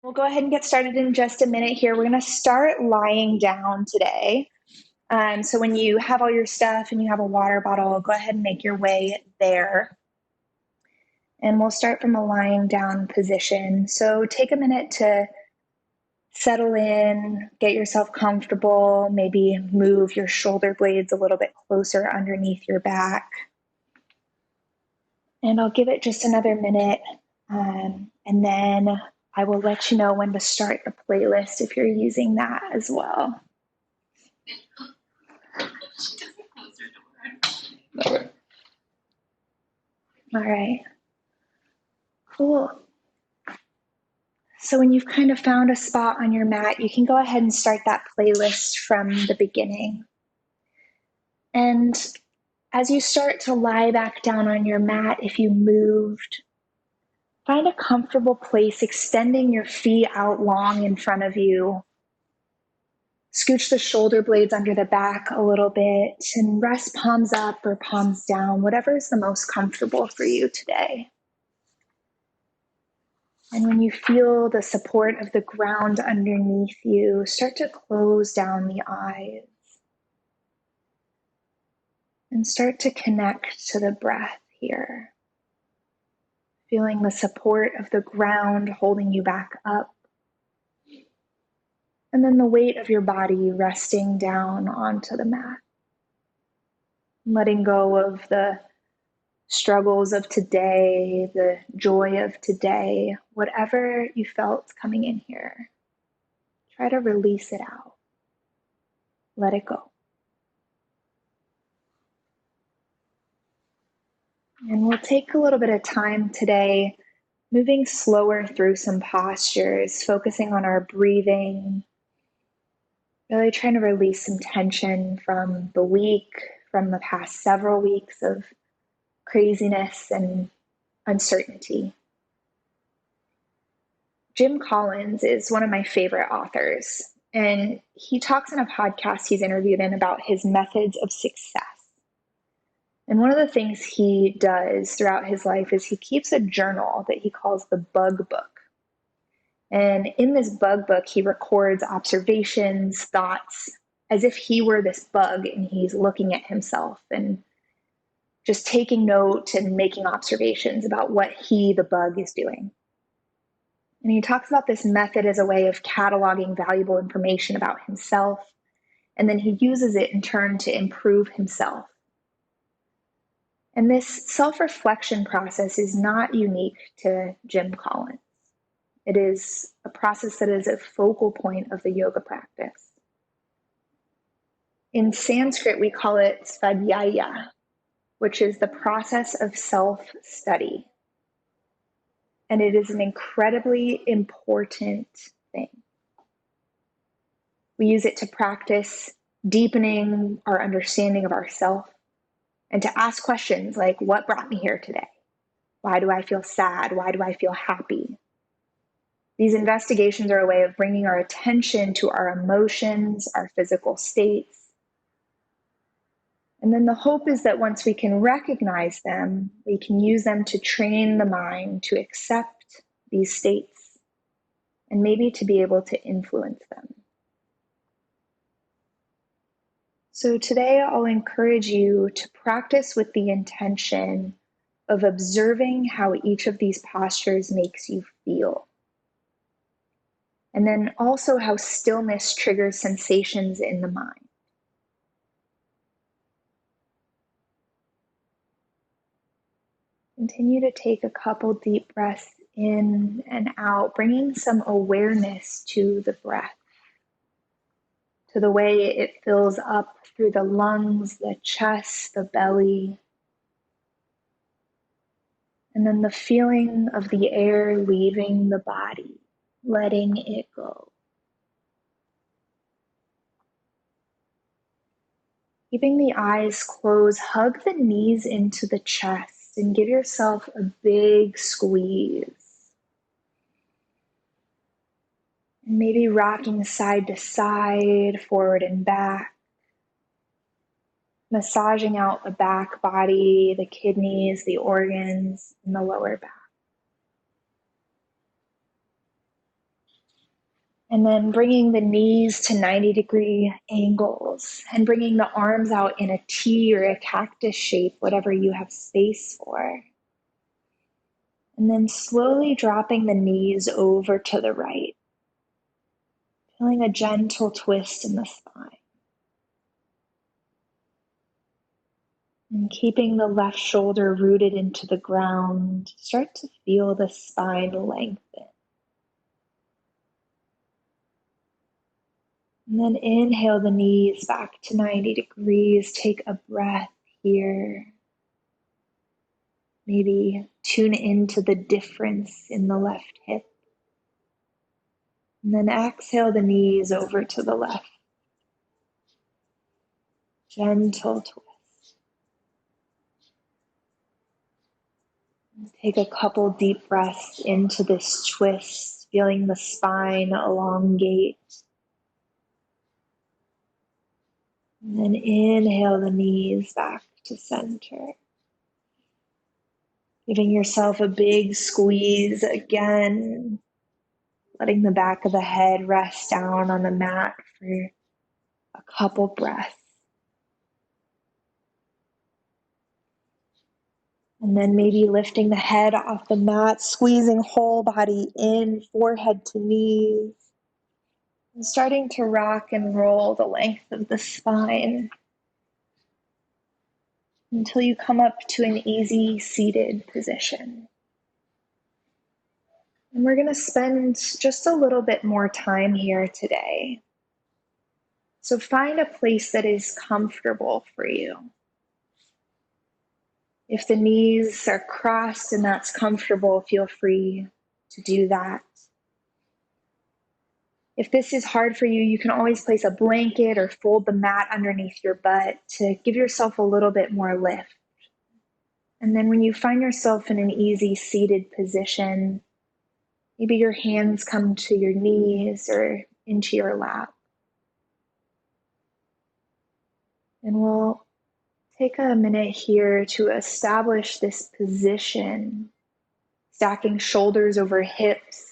We'll go ahead and get started in just a minute here. We're going to start lying down today. So when you have all your stuff and you have a water bottle, go ahead and make your way there. And we'll start from a lying down position. So take a minute to settle in, get yourself comfortable, maybe move your shoulder blades a little bit closer underneath your back. And I'll give it just another minute. And then I will let you know when to start the playlist if you're using that as well. Okay. All right. Cool. So when you've kind of found a spot on your mat, you can go ahead and start that playlist from the beginning. And as you start to lie back down on your mat, if you moved, find a comfortable place, extending your feet out long in front of you. Scooch the shoulder blades under the back a little bit and rest palms up or palms down, whatever is the most comfortable for you today. And when you feel the support of the ground underneath you, start to close down the eyes and start to connect to the breath here. Feeling the support of the ground holding you back up. And then the weight of your body resting down onto the mat. Letting go of the struggles of today, the joy of today, whatever you felt coming in here. Try to release it out. Let it go. And we'll take a little bit of time today, moving slower through some postures, focusing on our breathing, really trying to release some tension from the week, from the past several weeks of craziness and uncertainty. Jim Collins is one of my favorite authors, and he talks in a podcast he's interviewed in about his methods of success. And one of the things he does throughout his life is he keeps a journal that he calls the Bug Book. And in this Bug Book, he records observations, thoughts, as if he were this bug and he's looking at himself and just taking note and making observations about what he, the bug, is doing. And he talks about this method as a way of cataloging valuable information about himself, and then he uses it in turn to improve himself. And this self-reflection process is not unique to Jim Collins. It is a process that is a focal point of the yoga practice. In Sanskrit, we call it svadhyaya, which is the process of self-study. And it is an incredibly important thing. We use it to practice deepening our understanding of ourselves and to ask questions like, what brought me here today? Why do I feel sad? Why do I feel happy? These investigations are a way of bringing our attention to our emotions, our physical states. And then the hope is that once we can recognize them, we can use them to train the mind to accept these states and maybe to be able to influence them. So today I'll encourage you to practice with the intention of observing how each of these postures makes you feel. And then also how stillness triggers sensations in the mind. Continue to take a couple deep breaths in and out, bringing some awareness to the breath, to the way it fills up through the lungs, the chest, the belly, and then the feeling of the air leaving the body, letting it go. Keeping the eyes closed, hug the knees into the chest and give yourself a big squeeze. And maybe rocking side to side, forward and back. Massaging out the back body, the kidneys, the organs, and the lower back. And then bringing the knees to 90-degree angles and bringing the arms out in a T or a cactus shape, whatever you have space for. And then slowly dropping the knees over to the right, feeling a gentle twist in the spine. And keeping the left shoulder rooted into the ground, start to feel the spine lengthen. And then inhale the knees back to 90 degrees. Take a breath here. Maybe tune into the difference in the left hip. And then exhale the knees over to the left. Gentle twist. Take a couple deep breaths into this twist, feeling the spine elongate. And then inhale the knees back to center. Giving yourself a big squeeze again. Letting the back of the head rest down on the mat for a couple breaths. And then maybe lifting the head off the mat, squeezing whole body in, forehead to knees. And starting to rock and roll the length of the spine until you come up to an easy seated position. And we're going to spend just a little bit more time here today. So find a place that is comfortable for you. If the knees are crossed and that's comfortable, feel free to do that. If this is hard for you, you can always place a blanket or fold the mat underneath your butt to give yourself a little bit more lift. And then when you find yourself in an easy seated position, maybe your hands come to your knees or into your lap. And we'll take a minute here to establish this position, stacking shoulders over hips,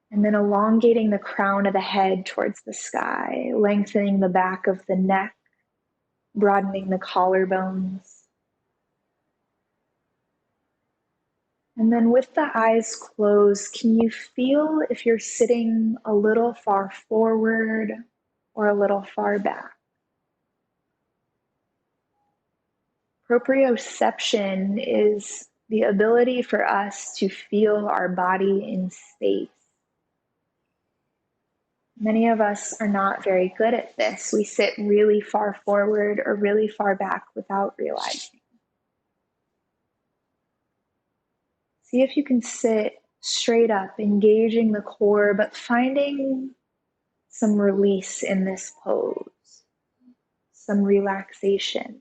and then elongating the crown of the head towards the sky, lengthening the back of the neck, broadening the collarbones. And then with the eyes closed, can you feel if you're sitting a little far forward or a little far back? Proprioception is the ability for us to feel our body in space. Many of us are not very good at this. We sit really far forward or really far back without realizing. See if you can sit straight up, engaging the core, but finding some release in this pose, some relaxation.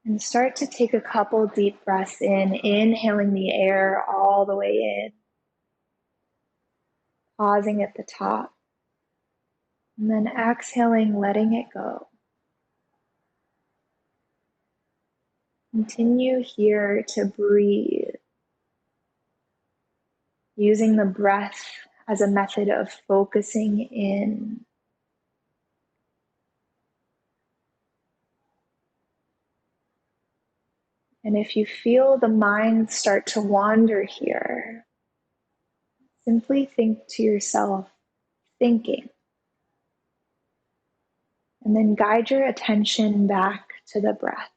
And start to take a couple deep breaths in, inhaling the air all the way in, pausing at the top, and then exhaling, letting it go. Continue here to breathe, using the breath as a method of focusing in. And if you feel the mind start to wander here, simply think to yourself, thinking. And then guide your attention back to the breath.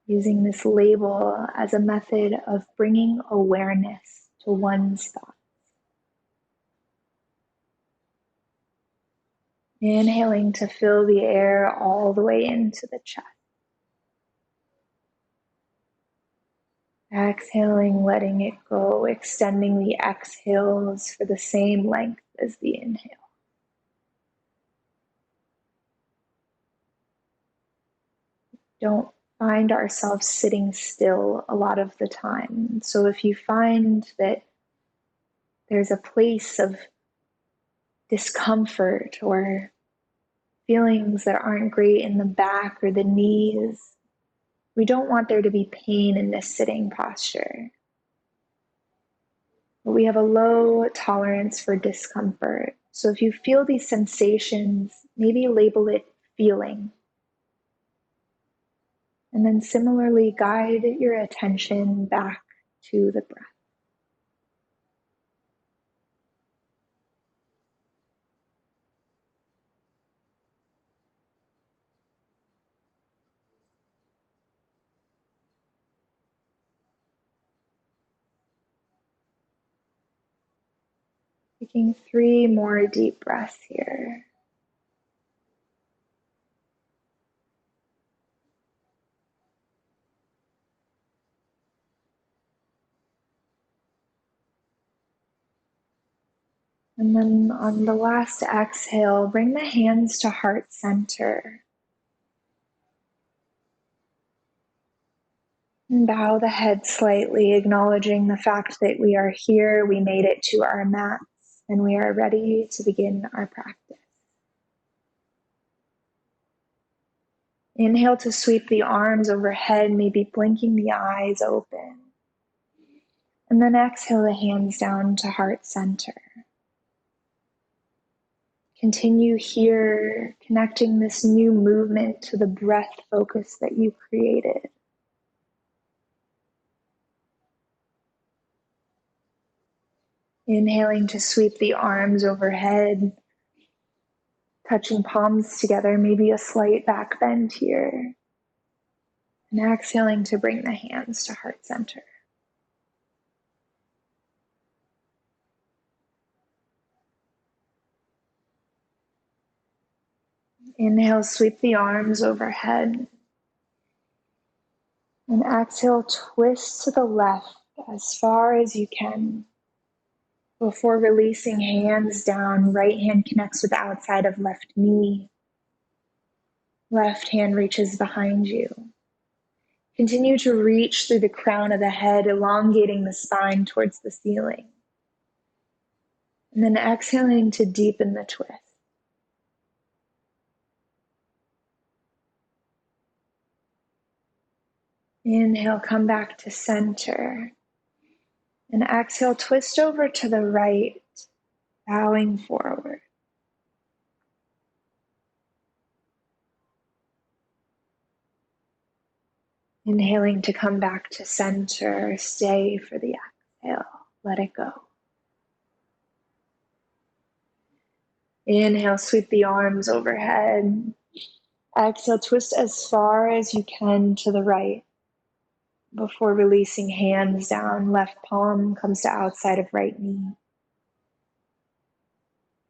Using this label as a method of bringing awareness to one's thoughts. Inhaling to fill the air all the way into the chest. Exhaling, letting it go, extending the exhales for the same length as the inhale. Don't find ourselves sitting still a lot of the time. So if you find that there's a place of discomfort or feelings that aren't great in the back or the knees, We don't want there to be pain in this sitting posture. But we have a low tolerance for discomfort. So if you feel these sensations, maybe label it feeling. And then similarly, guide your attention back to the breath. Taking 3 more deep breaths here. And then on the last exhale, bring the hands to heart center. And bow the head slightly, acknowledging the fact that we are here, we made it to our mats, and we are ready to begin our practice. Inhale to sweep the arms overhead, maybe blinking the eyes open. And then exhale the hands down to heart center. Continue here, connecting this new movement to the breath focus that you created. Inhaling to sweep the arms overhead, touching palms together, maybe a slight back bend here. And exhaling to bring the hands to heart center. Inhale, sweep the arms overhead. And exhale, twist to the left as far as you can. Before releasing hands down, right hand connects with the outside of left knee. Left hand reaches behind you. Continue to reach through the crown of the head, elongating the spine towards the ceiling. And then exhaling to deepen the twist. Inhale, come back to center. And exhale, twist over to the right, bowing forward. Inhaling to come back to center, stay for the exhale, let it go. Inhale, sweep the arms overhead. Exhale, twist as far as you can to the right. Before releasing hands down, left palm comes to outside of right knee.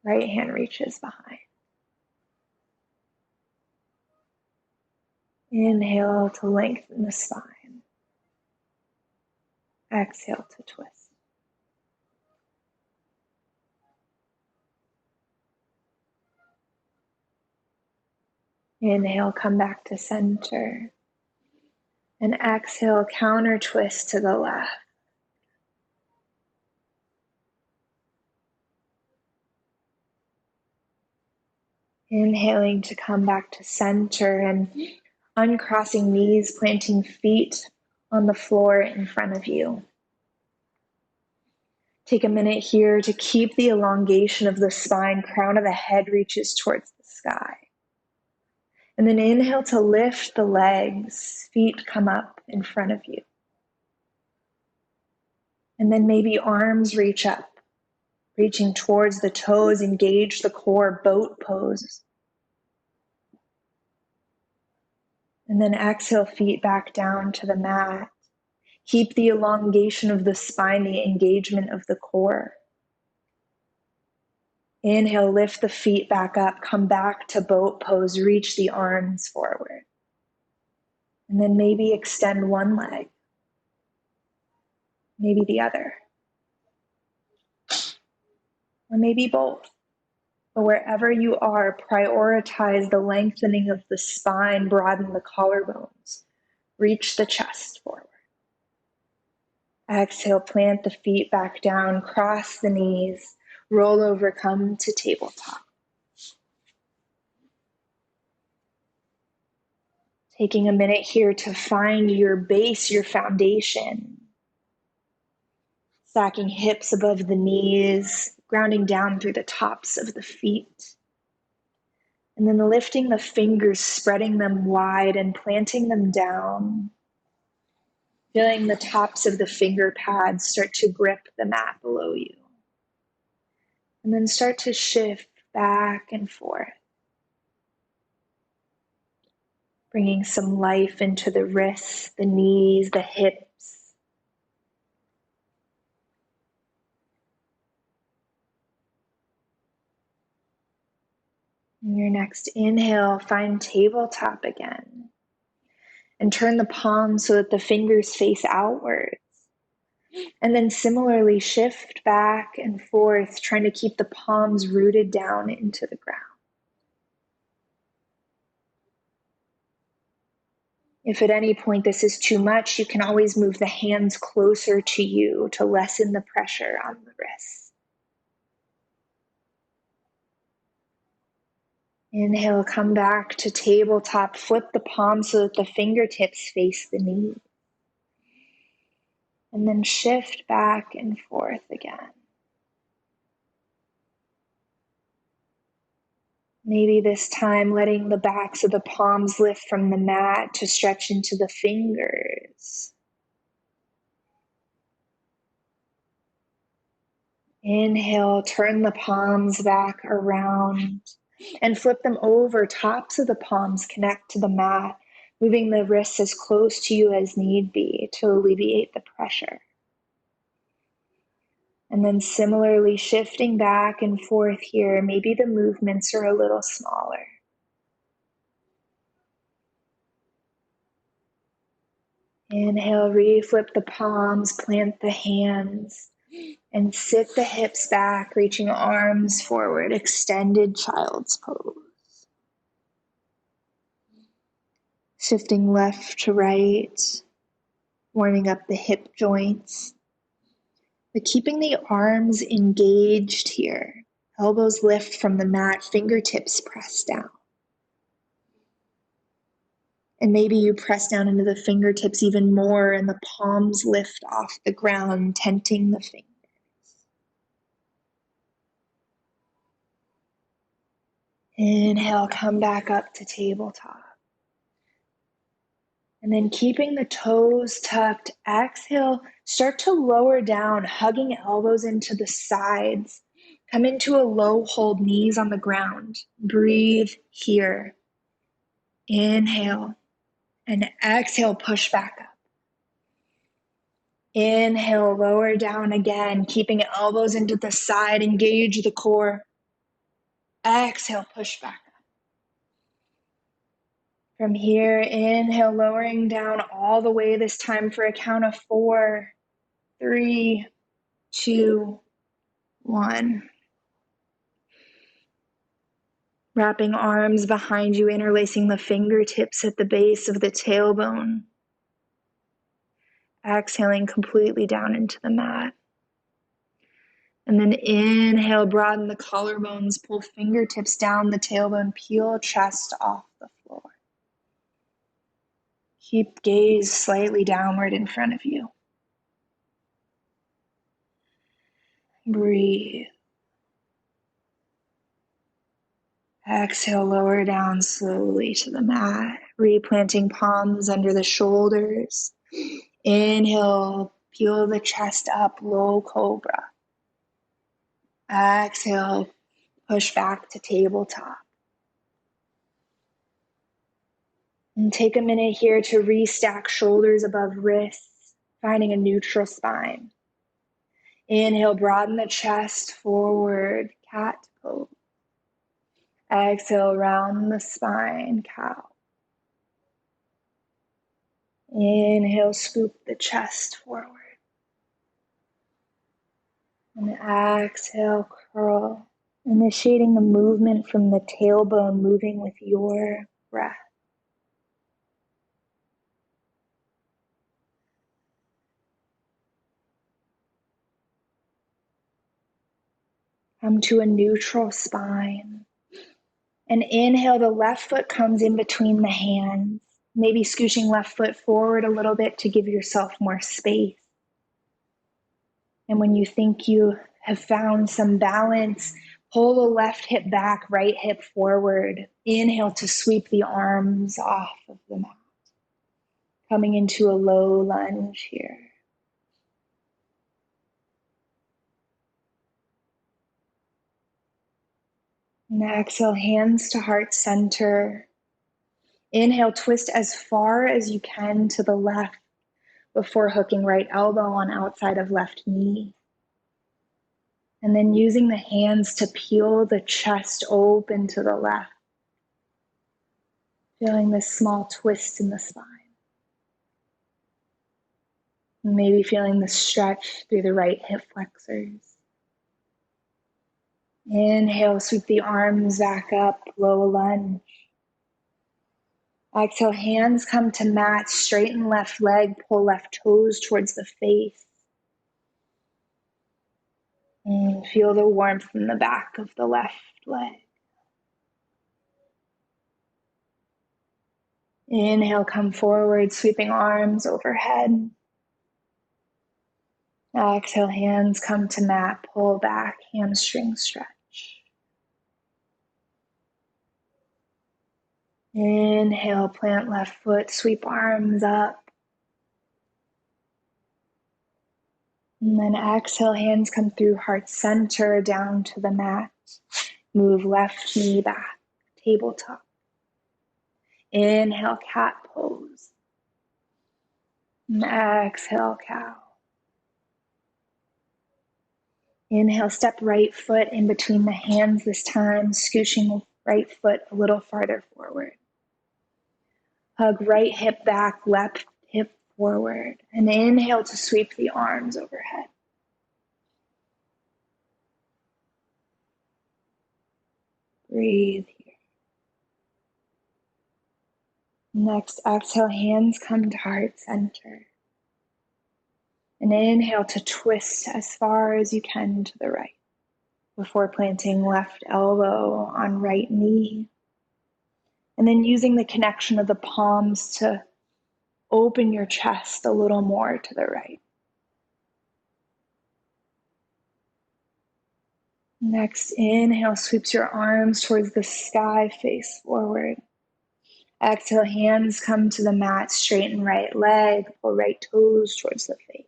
Right hand reaches behind. Inhale to lengthen the spine. Exhale to twist. Inhale, come back to center. And exhale, counter twist to the left. Inhaling to come back to center and uncrossing knees, planting feet on the floor in front of you. Take a minute here to keep the elongation of the spine, crown of the head reaches towards the sky. And then inhale to lift the legs, feet come up in front of you. And then maybe arms reach up, reaching towards the toes, engage the core, boat pose. And then exhale, feet back down to the mat. Keep the elongation of the spine, the engagement of the core. Inhale, lift the feet back up, come back to boat pose, reach the arms forward. And then maybe extend one leg, maybe the other, or maybe both. But wherever you are, prioritize the lengthening of the spine, broaden the collarbones, reach the chest forward. Exhale, plant the feet back down, cross the knees, roll over, come to tabletop. Taking a minute here to find your base, your foundation. Stacking hips above the knees, grounding down through the tops of the feet. And then lifting the fingers, spreading them wide and planting them down. Feeling the tops of the finger pads start to grip the mat below you. And then start to shift back and forth. Bringing some life into the wrists, the knees, the hips. In your next inhale, find tabletop again. And turn the palms so that the fingers face outwards. And then similarly shift back and forth, trying to keep the palms rooted down into the ground. If at any point this is too much, you can always move the hands closer to you to lessen the pressure on the wrists. Inhale, come back to tabletop. Flip the palms so that the fingertips face the knee. And then shift back and forth again. Maybe this time letting the backs of the palms lift from the mat to stretch into the fingers. Inhale, turn the palms back around and flip them over. Tops of the palms connect to the mat, moving the wrists as close to you as need be to alleviate the pressure. And then similarly shifting back and forth here, maybe the movements are a little smaller. Inhale, reflip the palms, plant the hands, and sit the hips back, reaching arms forward, extended child's pose. Shifting left to right, warming up the hip joints. But keeping the arms engaged here. Elbows lift from the mat, fingertips press down. And maybe you press down into the fingertips even more and the palms lift off the ground, tenting the fingers. Inhale, come back up to tabletop. And then keeping the toes tucked, exhale, start to lower down, hugging elbows into the sides. Come into a low hold, knees on the ground. Breathe here. Inhale and exhale, push back up. Inhale, lower down again, keeping elbows into the side, engage the core. Exhale, push back up. From here, inhale, lowering down all the way this time for a count of 4, 3, 2, 1. Wrapping arms behind you, interlacing the fingertips at the base of the tailbone. Exhaling completely down into the mat. And then inhale, broaden the collarbones, pull fingertips down the tailbone, peel chest off the floor. Keep gaze slightly downward in front of you. Breathe. Exhale, lower down slowly to the mat, replanting palms under the shoulders. Inhale, peel the chest up, low cobra. Exhale, push back to tabletop. And take a minute here to restack shoulders above wrists, finding a neutral spine. Inhale, broaden the chest forward, cat pose. Exhale, round the spine, cow. Inhale, scoop the chest forward. And exhale, curl. Initiating the movement from the tailbone, moving with your breath. Come to a neutral spine. And inhale, the left foot comes in between the hands. Maybe scooching left foot forward a little bit to give yourself more space. And when you think you have found some balance, pull the left hip back, right hip forward. Inhale to sweep the arms off of the mat. Coming into a low lunge here. And exhale, hands to heart center. Inhale, twist as far as you can to the left before hooking right elbow on outside of left knee. And then using the hands to peel the chest open to the left. Feeling this small twist in the spine. Maybe feeling the stretch through the right hip flexors. Inhale, sweep the arms back up, low lunge. Exhale, hands come to mat, straighten left leg, pull left toes towards the face. And feel the warmth in the back of the left leg. Inhale, come forward, sweeping arms overhead. Exhale, hands come to mat, pull back, hamstring stretch. Inhale, plant left foot, sweep arms up. And then exhale, hands come through heart center down to the mat. Move left knee back, tabletop. Inhale, cat pose. And exhale, cow. Inhale, step right foot in between the hands this time, scooching the right foot a little farther forward. Hug right hip back, left hip forward. And inhale to sweep the arms overhead. Breathe here. Next, exhale, hands come to heart center. And inhale to twist as far as you can to the right before planting left elbow on right knee. And then using the connection of the palms to open your chest a little more to the right. Next, inhale, sweeps your arms towards the sky, face forward. Exhale, hands come to the mat, straighten right leg, pull right toes towards the face.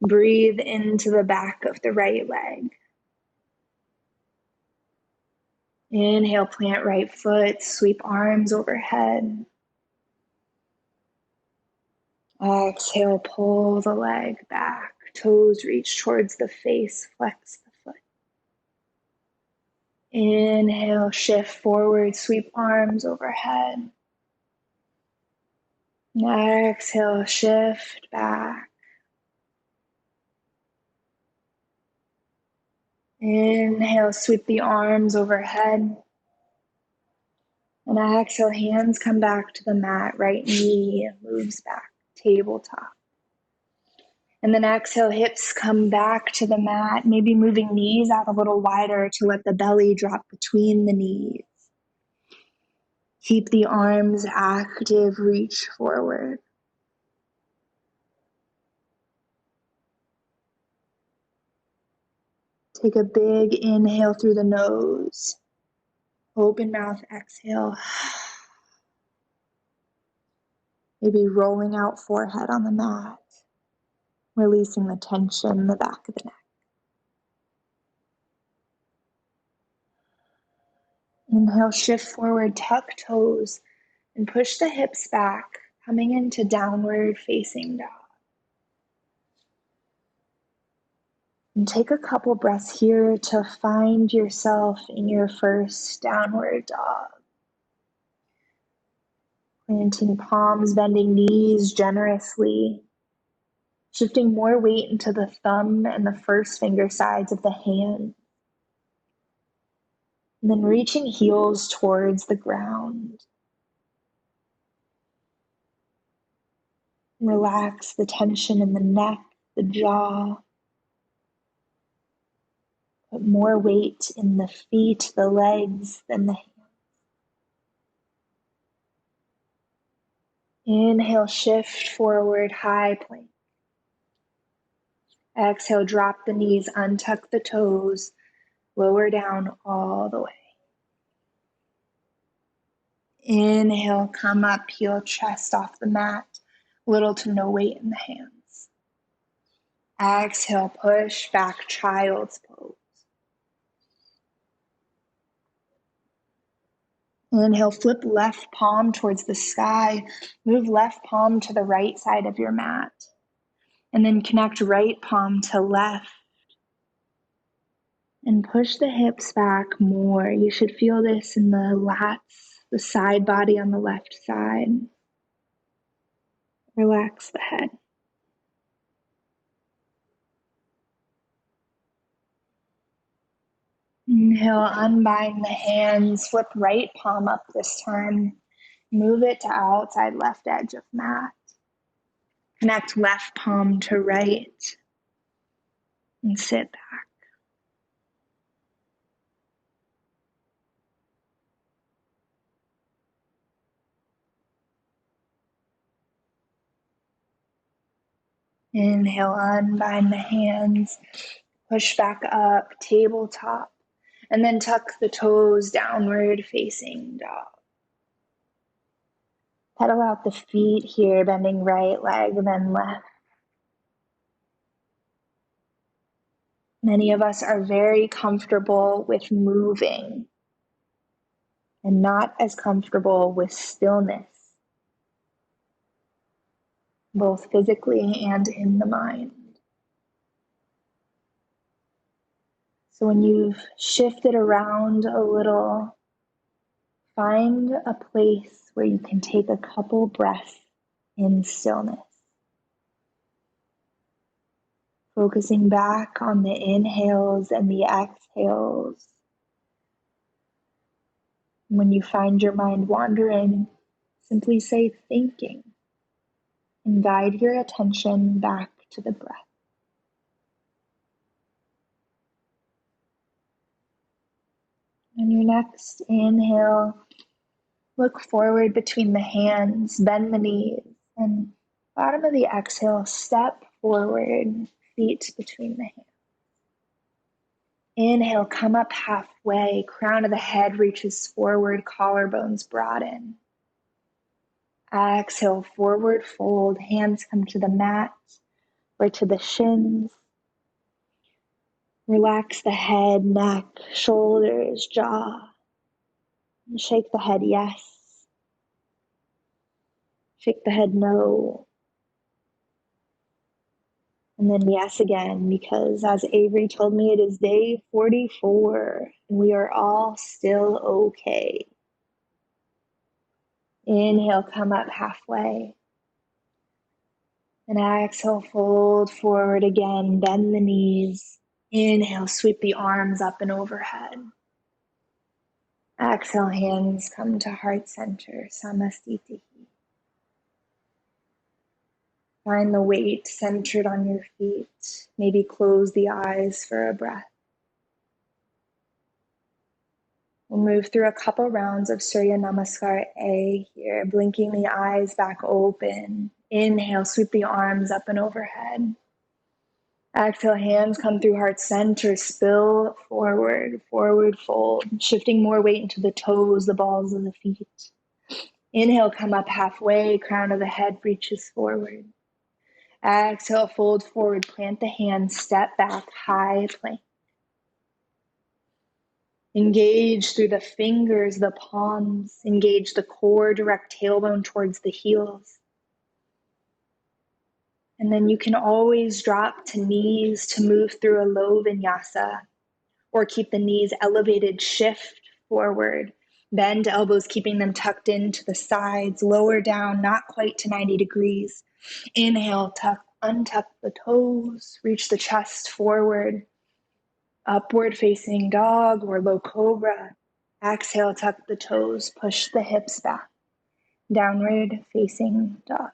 Breathe into the back of the right leg. Inhale, plant right foot, sweep arms overhead. Exhale, pull the leg back, toes reach towards the face, flex the foot. Inhale, shift forward, sweep arms overhead. Exhale, shift back. Inhale, sweep the arms overhead. And exhale, hands come back to the mat, right knee moves back, tabletop. And then exhale, hips come back to the mat, maybe moving knees out a little wider to let the belly drop between the knees. Keep the arms active, reach forward. Take a big inhale through the nose. Open mouth, exhale. Maybe rolling out forehead on the mat, releasing the tension in the back of the neck. Inhale, shift forward, tuck toes, and push the hips back, coming into downward facing dog. And take a couple breaths here to find yourself in your first downward dog. Planting palms, bending knees generously. Shifting more weight into the thumb and the first finger sides of the hand. And then reaching heels towards the ground. Relax the tension in the neck, the jaw. Put more weight in the feet, the legs, than the hands. Inhale, shift forward, high plank. Exhale, drop the knees, untuck the toes, lower down all the way. Inhale, come up, heel, chest off the mat, little to no weight in the hands. Exhale, push back, child's pose. Inhale, flip left palm towards the sky. Move left palm to the right side of your mat. And then connect right palm to left. And push the hips back more. You should feel this in the lats, the side body on the left side. Relax the head. Inhale, unbind the hands, flip right palm up this time. Move it to outside left edge of mat. Connect left palm to right and sit back. Inhale, unbind the hands, push back up, tabletop, and then tuck the toes, downward facing dog. Pedal out the feet here, bending right leg, then left. Many of us are very comfortable with moving and not as comfortable with stillness, both physically and in the mind. So when you've shifted around a little, find a place where you can take a couple breaths in stillness. Focusing back on the inhales and the exhales. When you find your mind wandering, simply say thinking and guide your attention back to the breath. On your next inhale, look forward between the hands, bend the knees, and bottom of the exhale, step forward, feet between the hands. Inhale, come up halfway, crown of the head reaches forward, collarbones broaden. Exhale, forward fold, hands come to the mat or to the shins. Relax the head, neck, shoulders, jaw. And shake the head yes. Shake the head no. And then yes again, because as Avery told me, it is day 44 and we are all still okay. Inhale, come up halfway. And exhale, fold forward again, bend the knees. Inhale, sweep the arms up and overhead. Exhale, hands come to heart center, Samastiti. Find the weight centered on your feet. Maybe close the eyes for a breath. We'll move through a couple rounds of Surya Namaskar A here, blinking the eyes back open. Inhale, sweep the arms up and overhead. Exhale, hands come through heart center, spill forward, forward fold, shifting more weight into the toes, the balls of the feet. Inhale, come up halfway, crown of the head reaches forward. Exhale, fold forward, plant the hands, step back, high plank. Engage through the fingers, the palms, engage the core, direct tailbone towards the heels. And then you can always drop to knees to move through a low vinyasa, or keep the knees elevated, shift forward, bend elbows, keeping them tucked into the sides, lower down, not quite to 90 degrees. Inhale, tuck, untuck the toes, reach the chest forward, upward facing dog or low cobra. Exhale, tuck the toes, push the hips back, downward facing dog.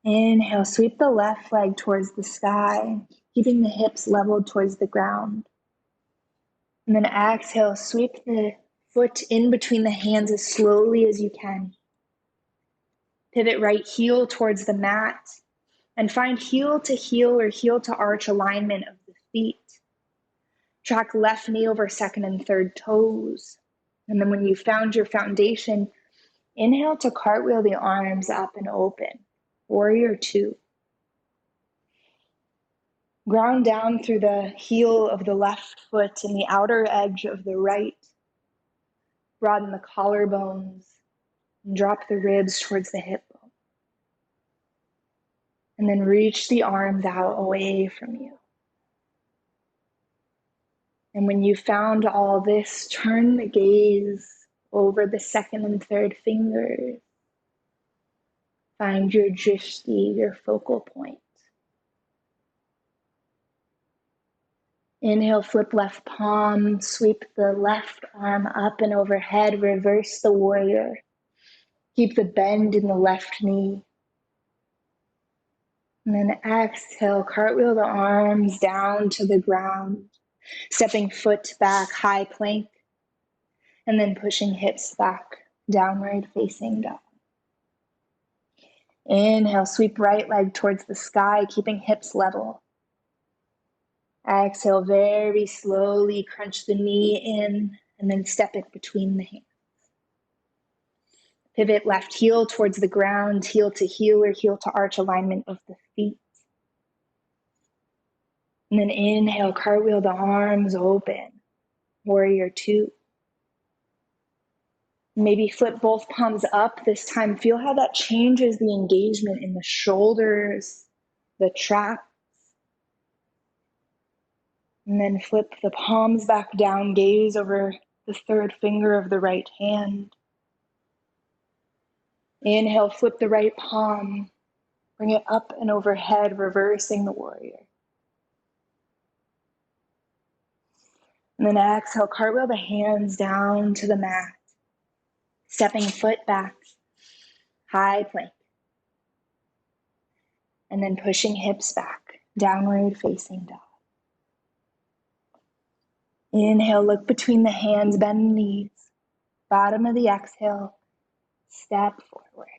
Inhale, sweep the left leg towards the sky, keeping the hips leveled towards the ground. And then exhale, sweep the Foot in between the hands as slowly as you can. Pivot right heel towards the mat and find heel to heel or heel to arch alignment of the feet. Track left knee over second and third toes. And then when you found your foundation, inhale to cartwheel the arms up and open. Warrior two. Ground down through the heel of the left foot and the outer edge of the right. Broaden the collarbones and drop the ribs towards the hip bone. And then reach the arms out away from you. And when you found all this, turn the gaze over the second and third fingers. Find your drishti, your focal point. Inhale, flip left palm, sweep the left arm up and overhead, reverse the warrior. Keep the bend in the left knee. And then exhale, cartwheel the arms down to the ground, stepping foot back, high plank, and then pushing hips back, downward facing dog. Inhale, sweep right leg towards the sky, keeping hips level. Exhale, very slowly crunch the knee in and then step it between the hands. Pivot left heel towards the ground, heel to heel or heel to arch alignment of the feet. And then inhale, cartwheel the arms open. Warrior two. Maybe flip both palms up this time. Feel how that changes the engagement in the shoulders, the traps. And then flip the palms back down, gaze over the third finger of the right hand. Inhale, flip the right palm, bring it up and overhead, reversing the warrior. And then exhale, cartwheel the hands down to the mat, stepping foot back, high plank. And then pushing hips back, downward facing dog. Inhale, look between the hands, bend the knees. Bottom of the exhale, step forward.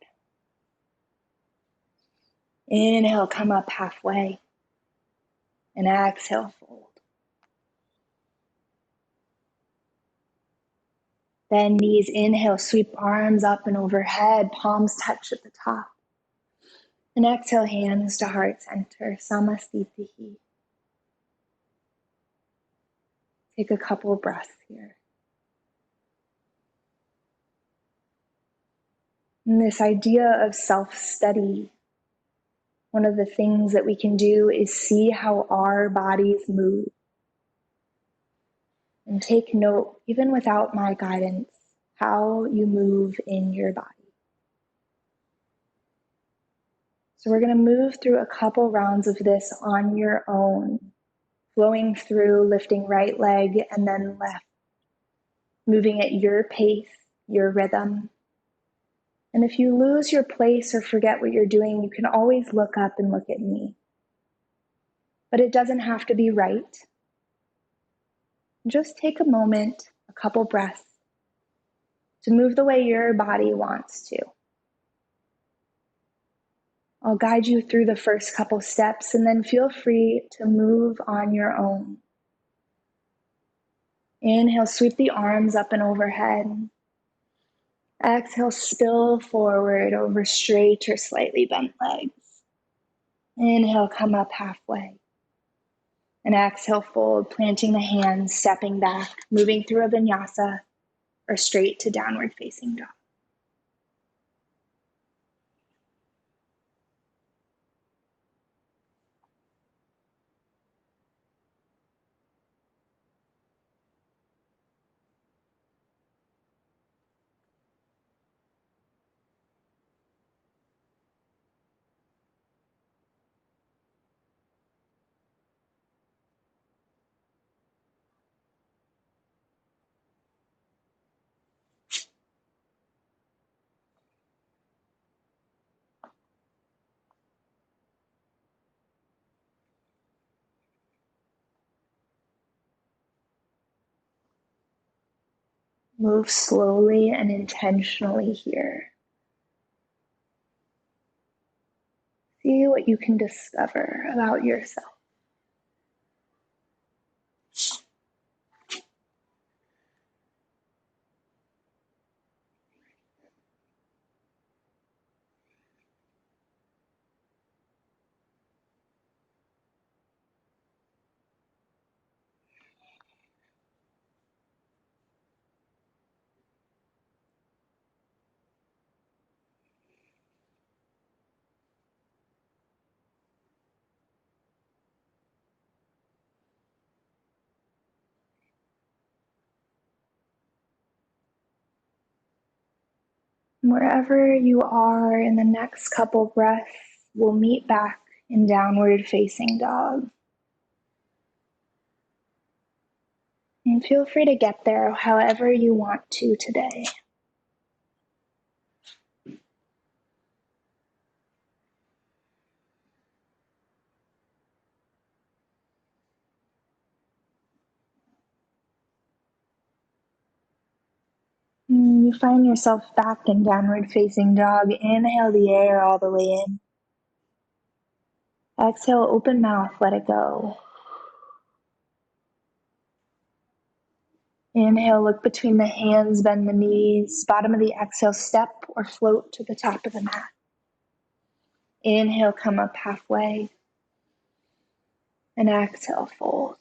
Inhale, come up halfway. And exhale, fold. Bend knees, inhale, sweep arms up and overhead, palms touch at the top. And exhale, hands to heart center, Samastitihi. Take a couple of breaths here. And this idea of self-study, one of the things that we can do is see how our bodies move. And take note, even without my guidance, how you move in your body. So we're going to move through a couple rounds of this on your own, flowing through, lifting right leg and then left, moving at your pace, your rhythm. And if you lose your place or forget what you're doing, you can always look up and look at me. But it doesn't have to be right. Just take a moment, a couple breaths, to move the way your body wants to. I'll guide you through the first couple steps and then feel free to move on your own. Inhale, sweep the arms up and overhead. Exhale, spill forward over straight or slightly bent legs. Inhale, come up halfway. And exhale, fold, planting the hands, stepping back, moving through a vinyasa or straight to downward facing dog. Move slowly and intentionally here. See what you can discover about yourself. Wherever you are in the next couple breaths, we'll meet back in downward facing dog. And feel free to get there however you want to today. You find yourself back in downward facing dog. Inhale the air all the way in. Exhale, open mouth, let it go. Inhale, look between the hands, bend the knees. Bottom of the exhale, step or float to the top of the mat. Inhale, come up halfway. And exhale, fold.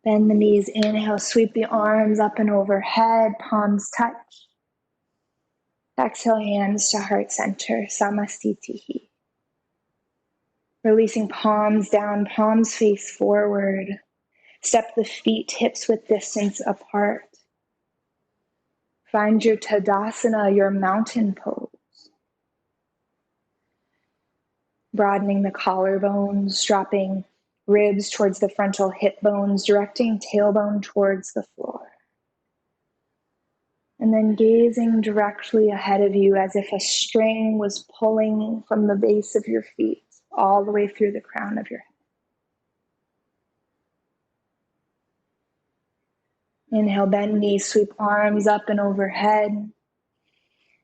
Bend the knees, inhale, sweep the arms up and overhead, palms touch. Exhale, hands to heart center, Samastitihi. Releasing palms down, palms face forward. Step the feet hips width distance apart. Find your Tadasana, your mountain pose. Broadening the collarbones, dropping ribs towards the frontal hip bones, directing tailbone towards the floor. And then gazing directly ahead of you as if a string was pulling from the base of your feet all the way through the crown of your head. Inhale, bend knees, sweep arms up and overhead.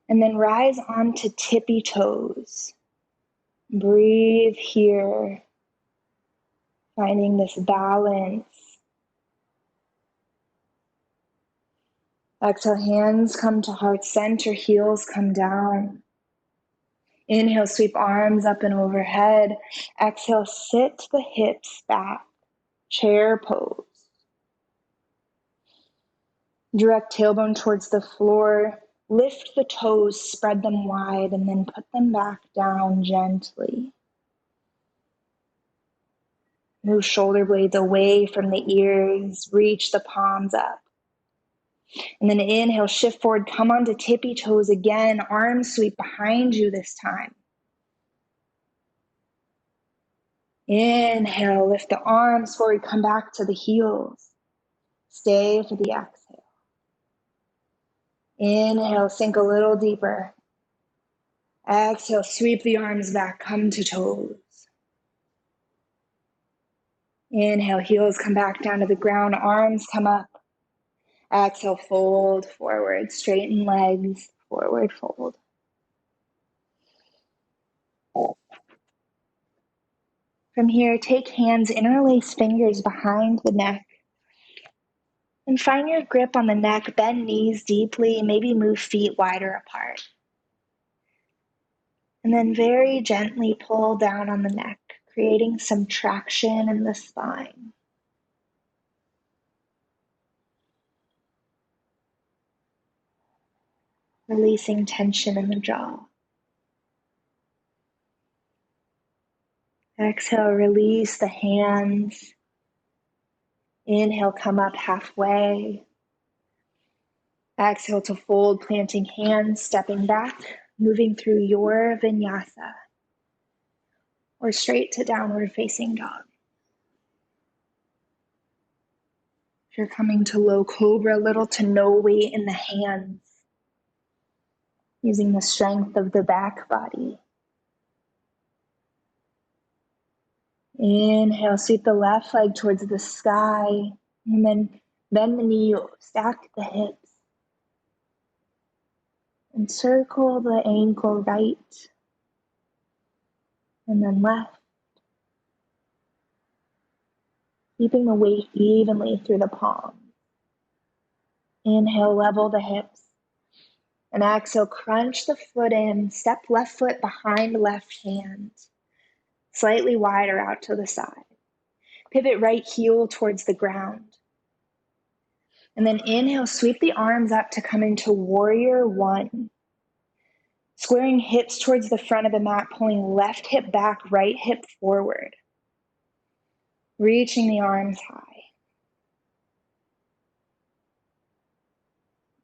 And then rise onto tippy toes. Breathe here, finding this balance. Exhale, hands come to heart center, heels come down. Inhale, sweep arms up and overhead. Exhale, sit the hips back, chair pose. Direct tailbone towards the floor. Lift the toes, spread them wide, and then put them back down gently. Move shoulder blades away from the ears. Reach the palms up. And then inhale, shift forward, come onto tippy toes again. Arms sweep behind you this time. Inhale, lift the arms forward, come back to the heels. Stay for the exhale. Inhale, sink a little deeper. Exhale, sweep the arms back, come to toes. Inhale, heels come back down to the ground, arms come up. Exhale, fold forward, straighten legs, forward fold. From here, take hands, interlace fingers behind the neck. And find your grip on the neck, bend knees deeply, maybe move feet wider apart. And then very gently pull down on the neck, creating some traction in the spine. Releasing tension in the jaw. Exhale, release the hands. Inhale, come up halfway. Exhale to fold, planting hands, stepping back, moving through your vinyasa, or straight to downward facing dog. If you're coming to low cobra, little to no weight in the hands, using the strength of the back body. Inhale, sweep the left leg towards the sky, and then Bend the knee, stack the hips, and circle the ankle right and then left, keeping the weight evenly through the palms. Inhale, level the hips. And exhale, crunch the foot in, step left foot behind left hand, slightly wider out to the side. Pivot right heel towards the ground. And then inhale, sweep the arms up to come into warrior one. Squaring hips towards the front of the mat, pulling left hip back, right hip forward. Reaching the arms high.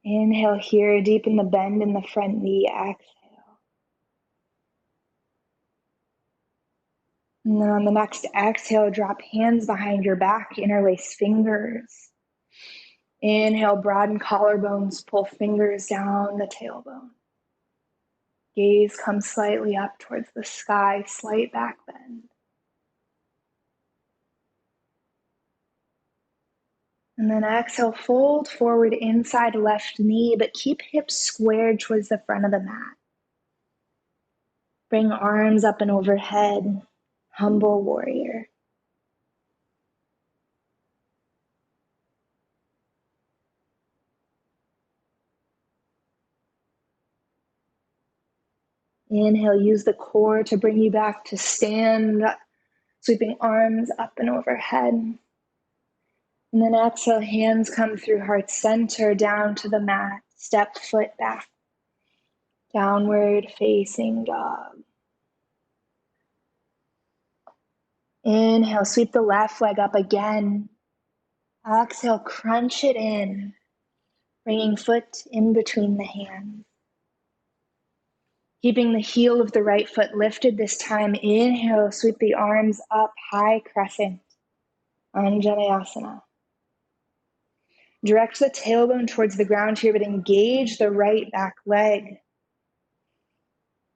Inhale here, deepen the bend in the front knee, exhale. And then on the next exhale, drop hands behind your back, interlace fingers. Inhale, broaden collarbones, pull fingers down the tailbone. Gaze comes slightly up towards the sky, slight back bend. And then exhale, fold forward inside left knee, but keep hips squared towards the front of the mat. Bring arms up and overhead, humble warrior. Inhale, use the core to bring you back to stand, sweeping arms up and overhead. And then exhale, hands come through heart center, down to the mat, step foot back, downward facing dog. Inhale, sweep the left leg up again. Exhale, crunch it in, bringing foot in between the hands. Keeping the heel of the right foot lifted this time. Inhale, sweep the arms up, high crescent, Anjaneyasana. Direct the tailbone towards the ground here, but engage the right back leg.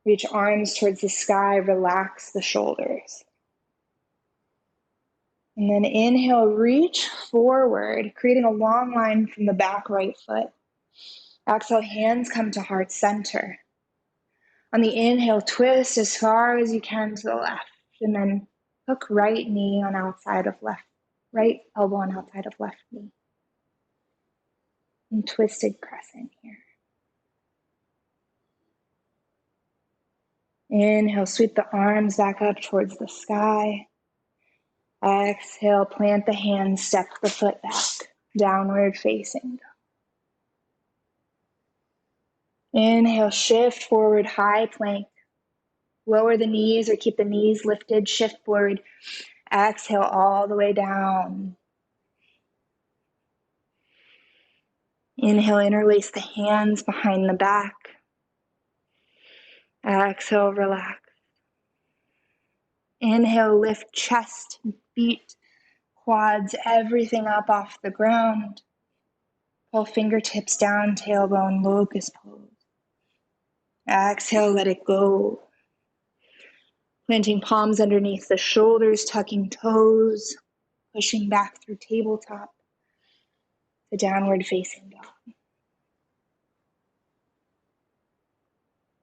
Reach arms towards the sky, relax the shoulders. And then inhale, reach forward, creating a long line from the back right foot. Exhale, hands come to heart center. On the inhale, twist as far as you can to the left, and then hook right knee on outside of left, right elbow on outside of left knee. And twisted crescent here. Inhale, sweep the arms back up towards the sky. Exhale, plant the hands, step the foot back, downward facing. Inhale, shift forward, high plank. Lower the knees or keep the knees lifted, shift forward. Exhale all the way down. Inhale, interlace the hands behind the back. Exhale, relax. Inhale, lift chest, feet, quads, everything up off the ground. Pull fingertips down, tailbone, locust pose. Exhale, let it go. Planting palms underneath the shoulders, tucking toes, pushing back through tabletop to downward facing dog.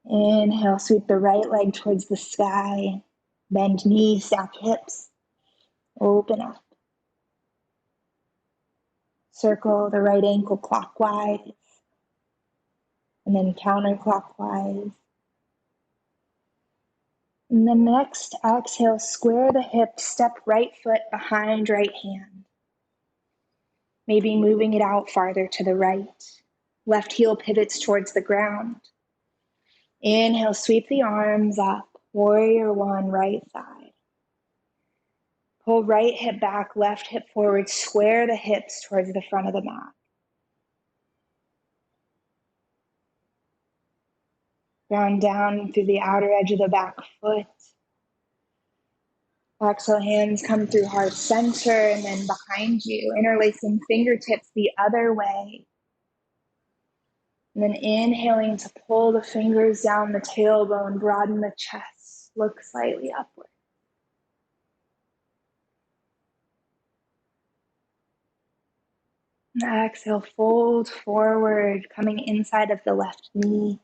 Inhale, sweep the right leg towards the sky. Bend knees, stack hips. Open up. Circle the right ankle clockwise and then counterclockwise. And then next, exhale, square the hips, step right foot behind right hand. Maybe moving it out farther to the right. Left heel pivots towards the ground. Inhale, sweep the arms up, warrior one, right side. Pull right hip back, left hip forward, square the hips towards the front of the mat. Ground down through the outer edge of the back foot. Exhale, hands come through heart center and then behind you, interlacing fingertips the other way. And then inhaling to pull the fingers down the tailbone, broaden the chest, look slightly upward. Exhale, fold forward, coming inside of the left knee.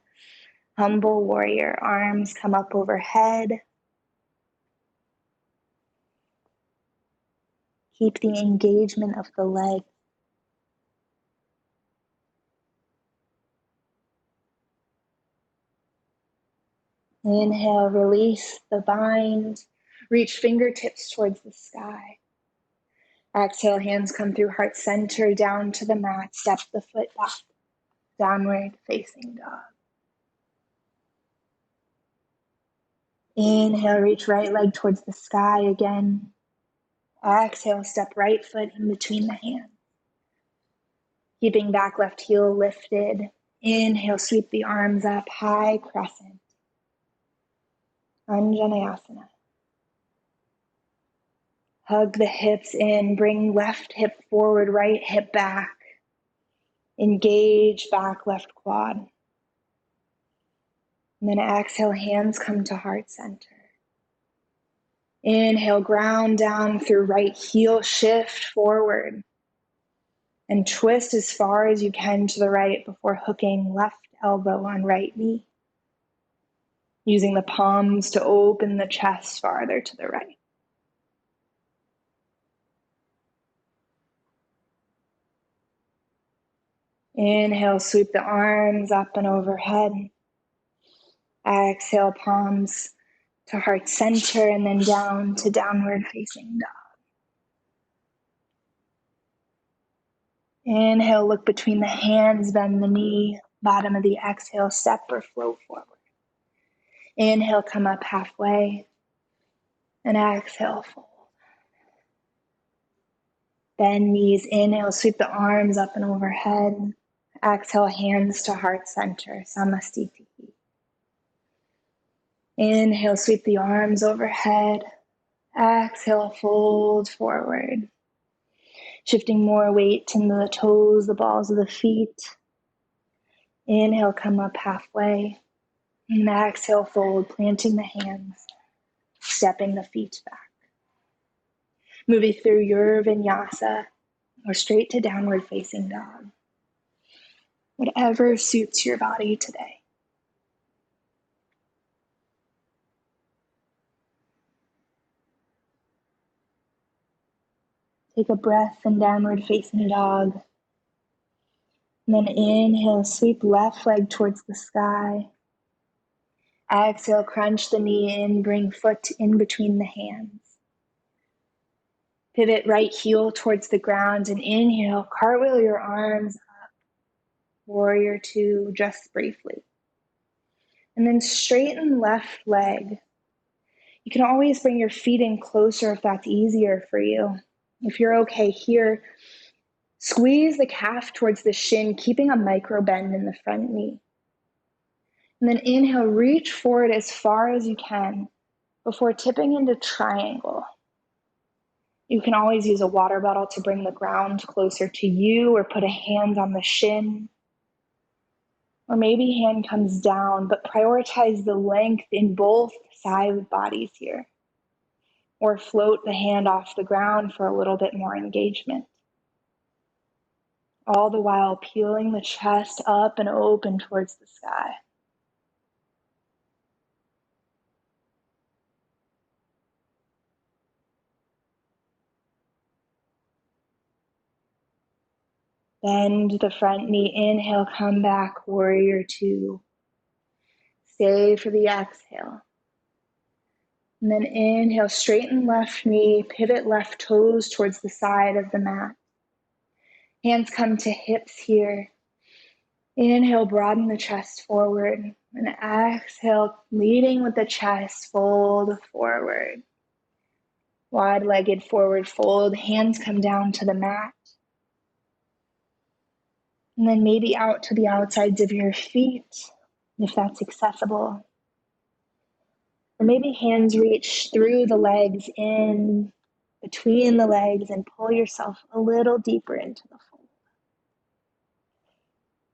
Humble warrior, arms come up overhead. Keep the engagement of the leg. Inhale, release the bind. Reach fingertips towards the sky. Exhale, hands come through heart center, down to the mat. Step the foot back, downward facing dog. Inhale, reach right leg towards the sky again. Exhale, step right foot in between the hands. Keeping back left heel lifted. Inhale, sweep the arms up, high crescent. Anjaneyasana. Hug the hips in, bring left hip forward, right hip back. Engage back left quad. And then exhale, hands come to heart center. Inhale, ground down through right heel, shift forward. And twist as far as you can to the right before hooking left elbow on right knee. Using the palms to open the chest farther to the right. Inhale, sweep the arms up and overhead. Exhale, palms to heart center and then down to downward facing dog. Inhale, look between the hands, bend the knee. Bottom of the exhale, step or float forward. Inhale, come up halfway. And exhale, fold. Bend knees, inhale, sweep the arms up and overhead. Exhale, hands to heart center, Samastiti. Inhale, sweep the arms overhead. Exhale, fold forward. Shifting more weight into the toes, the balls of the feet. Inhale, come up halfway. And exhale, fold, planting the hands, stepping the feet back. Moving through your vinyasa or straight to downward facing dog. Whatever suits your body today. Take a breath in downward facing dog. And then inhale, sweep left leg towards the sky. Exhale, crunch the knee in, bring foot in between the hands. Pivot right heel towards the ground and inhale, cartwheel your arms up. Warrior two, just briefly. And then straighten left leg. You can always bring your feet in closer if that's easier for you. If you're okay here, squeeze the calf towards the shin, keeping a micro bend in the front knee. And then inhale, reach forward as far as you can before tipping into triangle. You can always use a water bottle to bring the ground closer to you or put a hand on the shin. Or maybe hand comes down, but prioritize the length in both side bodies here. Or float the hand off the ground for a little bit more engagement. All the while peeling the chest up and open towards the sky. Bend the front knee, inhale, come back, warrior two. Stay for the exhale. And then inhale, straighten left knee, pivot left toes towards the side of the mat. Hands come to hips here. Inhale, broaden the chest forward. And exhale, leading with the chest, fold forward. Wide-legged forward fold, hands come down to the mat. And then maybe out to the outsides of your feet, if that's accessible. Or maybe hands reach through the legs, in between the legs, and pull yourself a little deeper into the fold.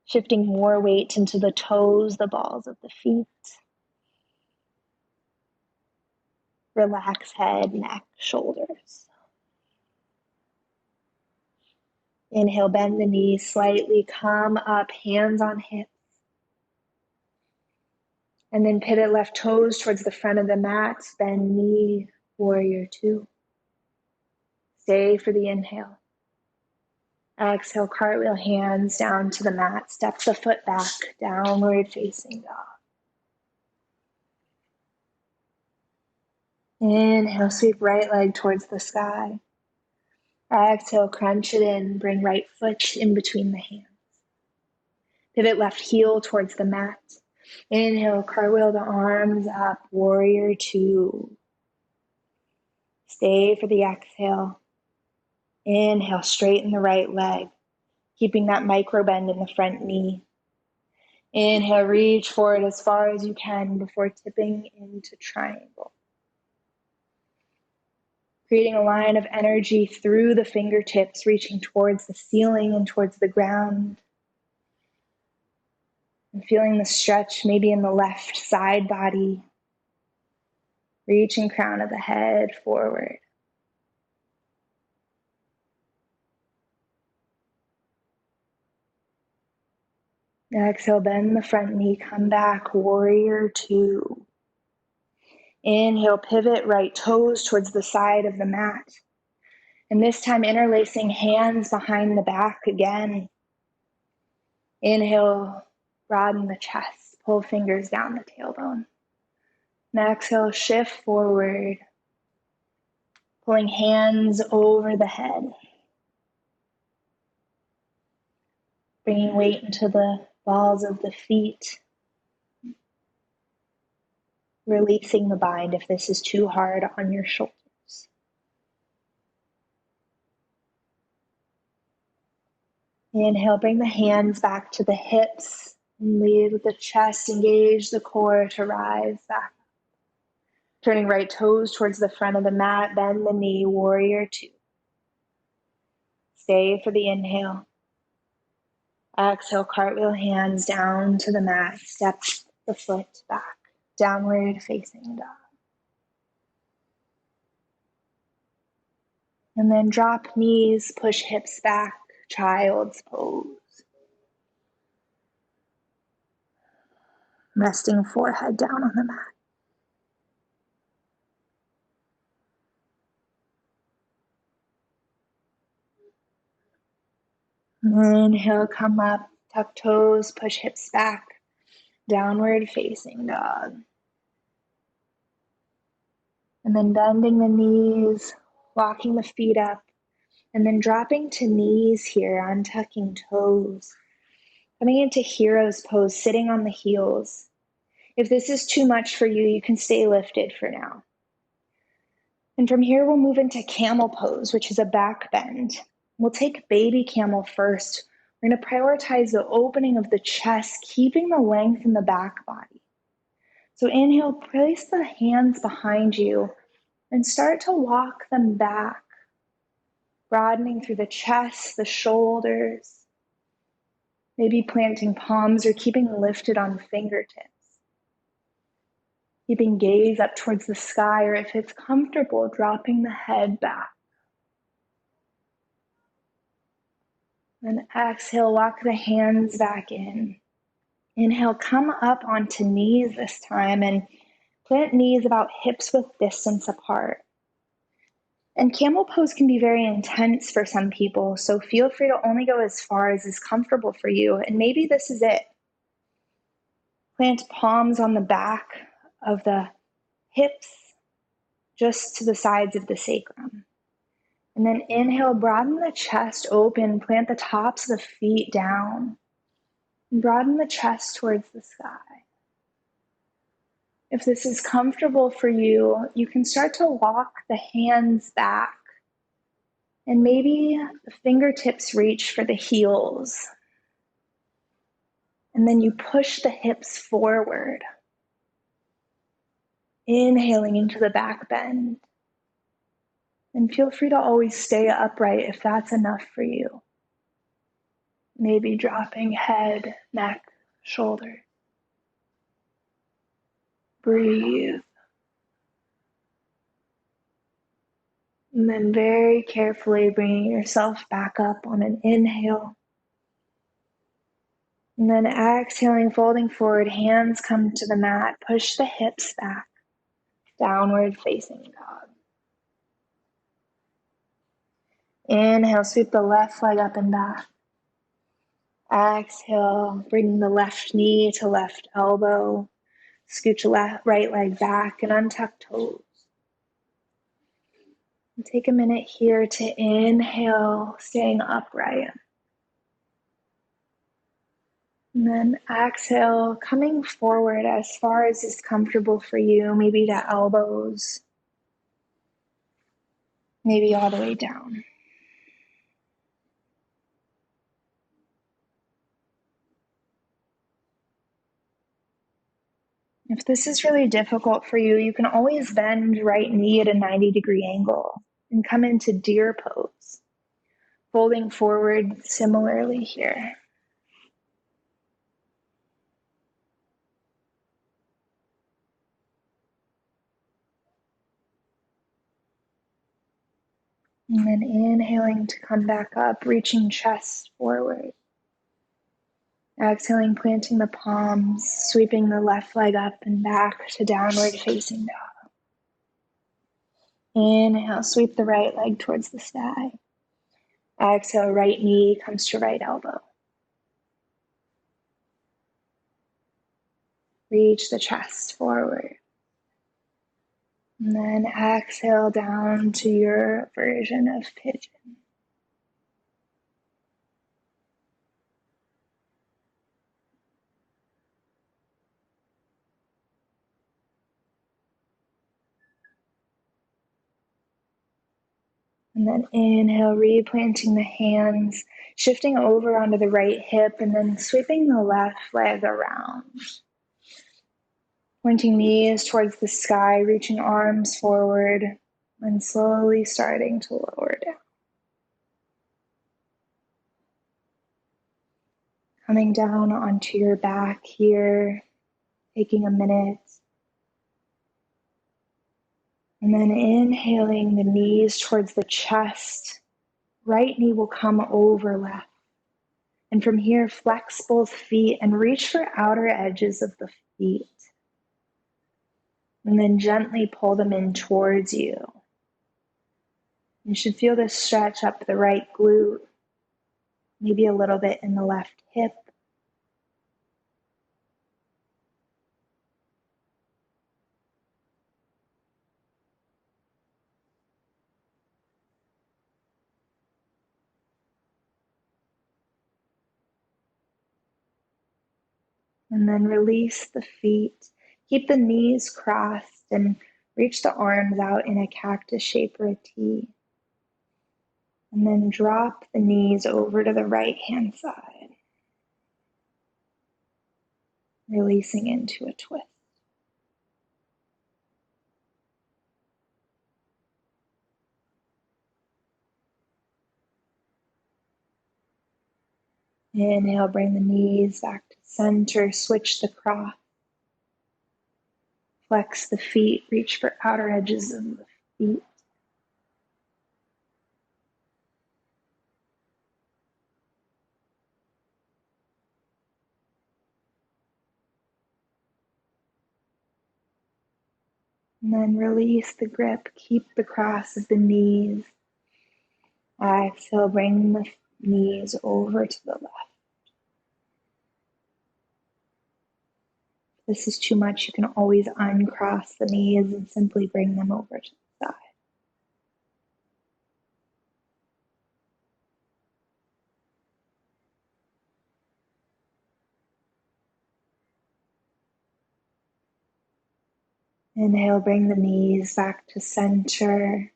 Shifting more weight into the toes, the balls of the feet. Relax head, neck, shoulders. Inhale, bend the knees slightly, come up, hands on hips. And then pivot left toes towards the front of the mat, bend knee, warrior two. Stay for the inhale. Exhale, cartwheel, hands down to the mat, step the foot back, downward facing dog. Inhale, sweep right leg towards the sky. Exhale, crunch it in, bring right foot in between the hands. Pivot left heel towards the mat. Inhale, cartwheel the arms up, warrior two. Stay for the exhale. Inhale, straighten the right leg, keeping that micro bend in the front knee. Inhale, reach forward as far as you can before tipping into triangle. Creating a line of energy through the fingertips, reaching towards the ceiling and towards the ground. And feeling the stretch maybe in the left side body. Reaching crown of the head forward. Exhale, bend the front knee, come back, warrior two. Inhale, pivot right toes towards the side of the mat. And this time interlacing hands behind the back again. Inhale, broaden the chest, pull fingers down the tailbone. And exhale, shift forward, pulling hands over the head. Bringing weight into the balls of the feet. Releasing the bind if this is too hard on your shoulders. Inhale, bring the hands back to the hips and lead with the chest, engage the core to rise back. Turning right toes towards the front of the mat, bend the knee, warrior two. Stay for the inhale. Exhale, cartwheel hands down to the mat, step the foot back, downward facing dog. And then drop knees, push hips back, child's pose. Resting forehead down on the mat. Inhale, come up, tuck toes, push hips back, downward facing dog. And then bending the knees, walking the feet up, and then dropping to knees here, untucking toes. Coming into hero's pose, sitting on the heels. If this is too much for you, you can stay lifted for now. And from here, we'll move into camel pose, which is a back bend. We'll take baby camel first. We're going to prioritize the opening of the chest, keeping the length in the back body. So inhale, place the hands behind you and start to walk them back, broadening through the chest, the shoulders, maybe planting palms or keeping lifted on fingertips. Keeping gaze up towards the sky, or if it's comfortable, dropping the head back. Then exhale, walk the hands back in. Inhale, come up onto knees this time and plant knees about hips width distance apart. And camel pose can be very intense for some people, so feel free to only go as far as is comfortable for you, and maybe this is it. Plant palms on the back of the hips, just to the sides of the sacrum. And then inhale, broaden the chest open, plant the tops of the feet down, and broaden the chest towards the sky. If this is comfortable for you, you can start to walk the hands back, and maybe the fingertips reach for the heels. And then you push the hips forward, inhaling into the back bend. And feel free to always stay upright if that's enough for you. Maybe dropping head, neck, shoulders. Breathe. And then very carefully bringing yourself back up on an inhale. And then exhaling, folding forward, hands come to the mat, push the hips back, downward facing dog. Inhale, sweep the left leg up and back. Exhale, bring the left knee to left elbow. Scooch the right leg back and untuck toes. And take a minute here to inhale, staying upright. And then exhale, coming forward as far as is comfortable for you, maybe to elbows, maybe all the way down. If this is really difficult for you, you can always bend right knee at a 90-degree angle and come into deer pose, folding forward similarly here. And then inhaling to come back up, reaching chest forward. Exhaling, planting the palms, sweeping the left leg up and back to downward facing dog. Inhale, sweep the right leg towards the sky. Exhale, right knee comes to right elbow. Reach the chest forward. And then exhale down to your version of pigeon. And then inhale, replanting the hands, shifting over onto the right hip, and then sweeping the left leg around. Pointing knees towards the sky, reaching arms forward, and slowly starting to lower down. Coming down onto your back here, taking a minute. And then inhaling the knees towards the chest. Right knee will come over left. And from here, flex both feet and reach for outer edges of the feet. And then gently pull them in towards you. You should feel this stretch up the right glute, maybe a little bit in the left hip. And then release the feet. Keep the knees crossed and reach the arms out in a cactus shape or a T. And then drop the knees over to the right hand side. Releasing into a twist. Inhale, bring the knees back to center, switch the cross. Flex the feet, reach for outer edges of the feet. And then release the grip, keep the cross of the knees. Exhale, bring the knees over to the left. If this is too much, you can always uncross the knees and simply bring them over to the side. Inhale, bring the knees back to center.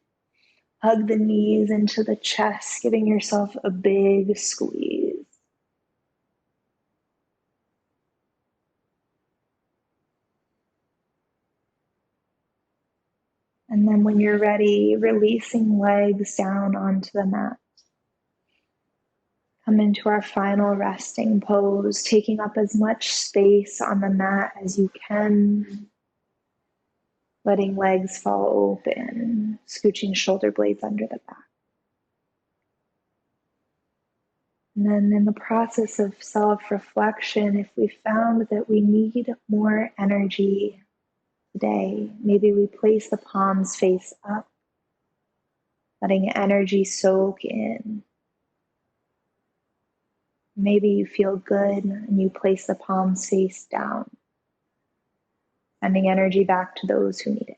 Hug the knees into the chest, giving yourself a big squeeze. And then when you're ready, releasing legs down onto the mat. Come into our final resting pose, taking up as much space on the mat as you can. Letting legs fall open. scooching shoulder blades under the back. And then in the process of self-reflection, if we found that we need more energy today, maybe we place the palms face up, letting energy soak in. Maybe you feel good and you place the palms face down, sending energy back to those who need it.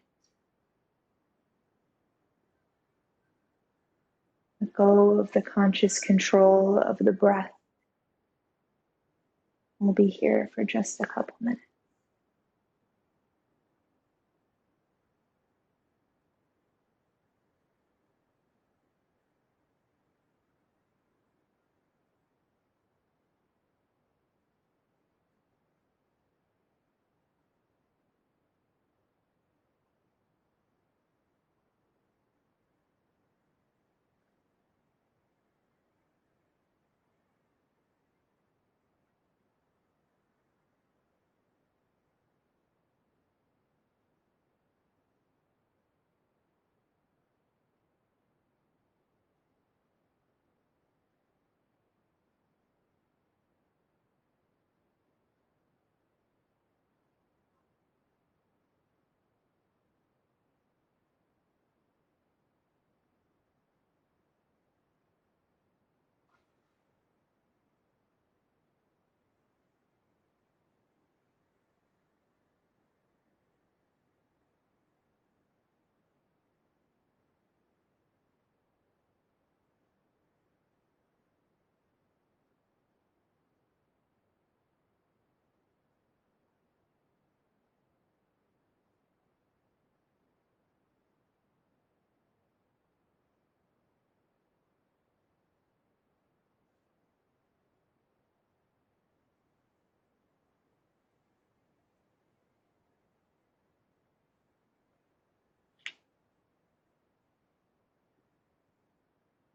Let go of the conscious control of the breath. We'll be here for just a couple minutes.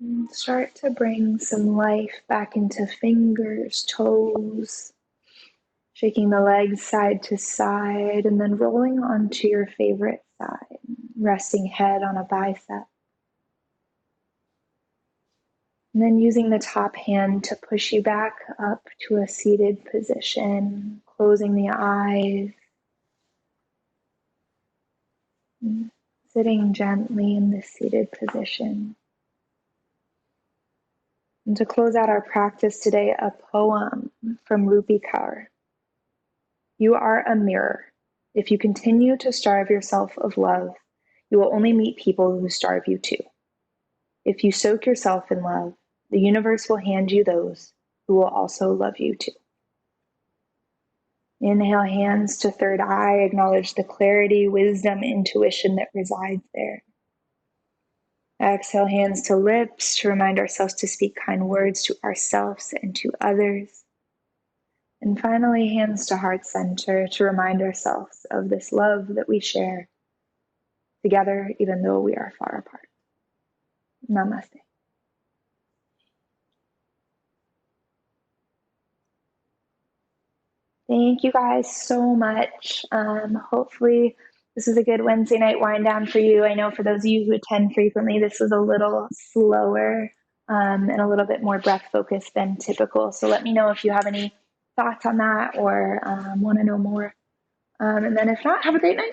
And start to bring some life back into fingers, toes, shaking the legs side to side, and then rolling onto your favorite side, resting head on a bicep. And then using the top hand to push you back up to a seated position, closing the eyes, sitting gently in this seated position. And to close out our practice today, a poem from Rupi Kaur. You are a mirror. If you continue to starve yourself of love, you will only meet people who starve you too. If you soak yourself in love, the universe will hand you those who will also love you too. Inhale, hands to third eye. Acknowledge the clarity, wisdom, intuition that resides there. Exhale, hands to lips to remind ourselves to speak kind words to ourselves and to others. And finally, hands to heart center to remind ourselves of this love that we share together, even though we are far apart. Namaste. Thank you guys so much. Hopefully this is a good Wednesday night wind down for you. I know for those of you who attend frequently, this was a little slower and a little bit more breath focused than typical. So let me know if you have any thoughts on that or want to know more. And then if not, have a great night.